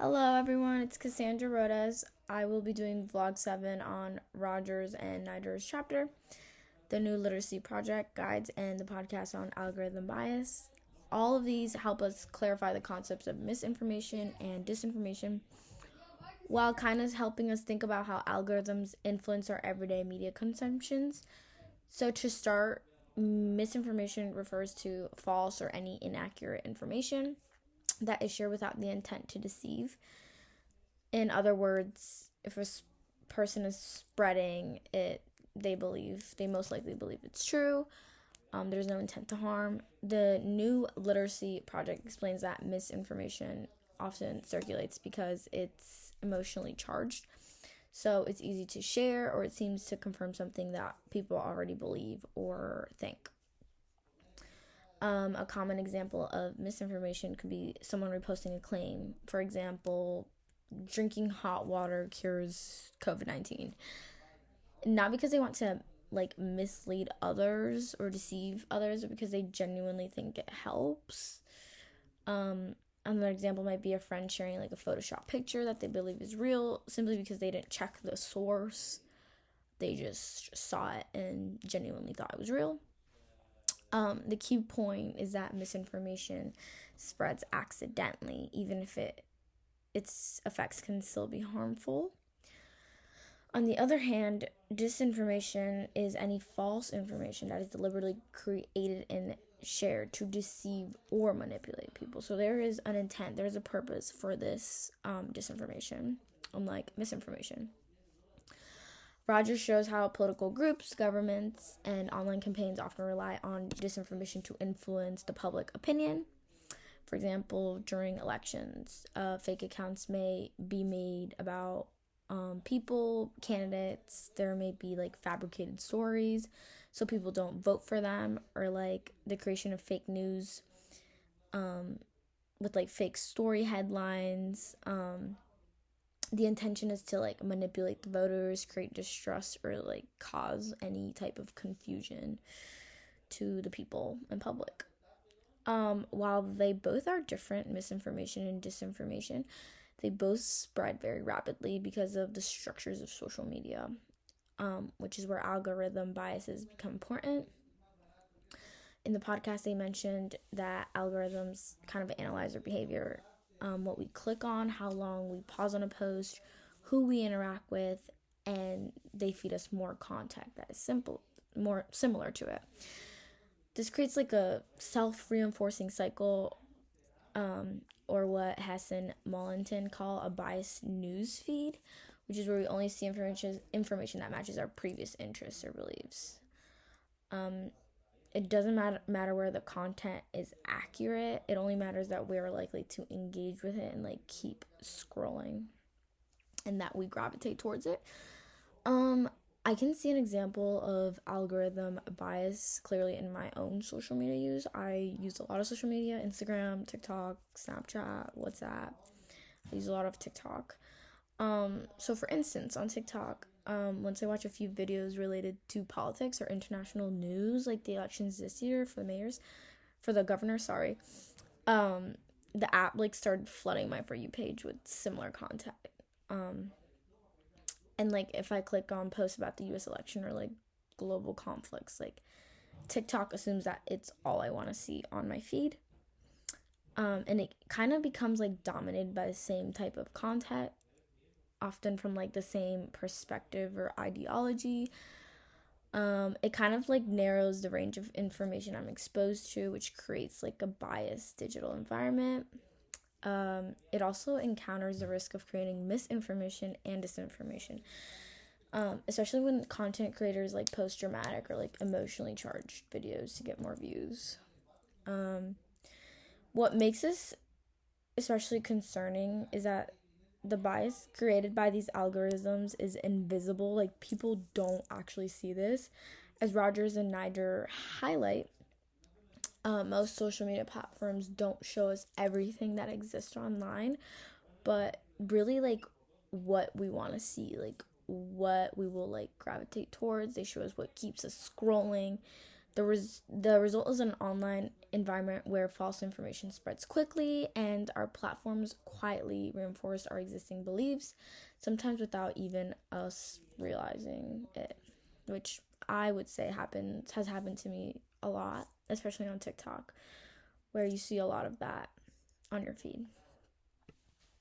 Hello, everyone. It's Cassandra Rodas. I will be doing Vlog 7 on Rogers and Nider's chapter, the new literacy project guides, and the podcast on algorithm bias. All of these help us clarify the concepts of misinformation and disinformation while kind of helping us think about how algorithms influence our everyday media consumptions. So, to start, misinformation refers to false or any inaccurate information that is shared without the intent to deceive. In other words, if a person is spreading it, they most likely believe it's true. There's no intent to harm. The new literacy project explains that misinformation often circulates because it's emotionally charged. So it's easy to share, or it seems to confirm something that people already believe or think. A common example of misinformation could be someone reposting a claim. For example, drinking hot water cures COVID-19. Not because they want to mislead others or deceive others, but because they genuinely think it helps. Another example might be a friend sharing a Photoshop picture that they believe is real simply because they didn't check the source. They just saw it and genuinely thought it was real. The key point is that misinformation spreads accidentally, even if its effects can still be harmful. On the other hand, disinformation is any false information that is deliberately created and shared to deceive or manipulate people. So there is an intent, there is a purpose for this disinformation, unlike misinformation. Rogers shows how political groups, governments, and online campaigns often rely on disinformation to influence the public opinion. For example, during elections, fake accounts may be made about people, candidates. There may be fabricated stories so people don't vote for them, or the creation of fake news with fake story headlines. The intention is to manipulate the voters, create distrust, or cause any type of confusion to the people in public. While they both are different, misinformation and disinformation, they both spread very rapidly because of the structures of social media, which is where algorithm biases become important. In the podcast, they mentioned that algorithms kind of analyze our behavior, what we click on, how long we pause on a post, who we interact with, and they feed us more content that is more similar to it. This creates a self-reinforcing cycle, or what Hassan Molinton call a biased news feed, which is where we only see information that matches our previous interests or beliefs. It doesn't matter where the content is accurate. It only matters that we're likely to engage with it and keep scrolling, and that we gravitate towards it. I can see an example of algorithm bias clearly in my own social media use. I use a lot of social media: Instagram, TikTok, Snapchat, WhatsApp. I use a lot of TikTok. So for instance, on TikTok, once I watch a few videos related to politics or international news, like the elections this year for the governor, the app started flooding my For You page with similar content. And if I click on posts about the US election or global conflicts, TikTok assumes that it's all I want to see on my feed. And it kind of becomes dominated by the same type of content, often from the same perspective or ideology. It kind of narrows the range of information I'm exposed to, which creates a biased digital environment. It also encounters the risk of creating misinformation and disinformation, especially when content creators post dramatic or emotionally charged videos to get more views. What makes this especially concerning is that the bias created by these algorithms is invisible. People don't actually see this. As Rogers and Nider highlight, most social media platforms don't show us everything that exists online, but really what we want to see, what we will gravitate towards. They show us what keeps us scrolling. The result is an online environment where false information spreads quickly, and our platforms quietly reinforce our existing beliefs, sometimes without even us realizing it, which I would say has happened to me a lot, especially on TikTok, where you see a lot of that on your feed.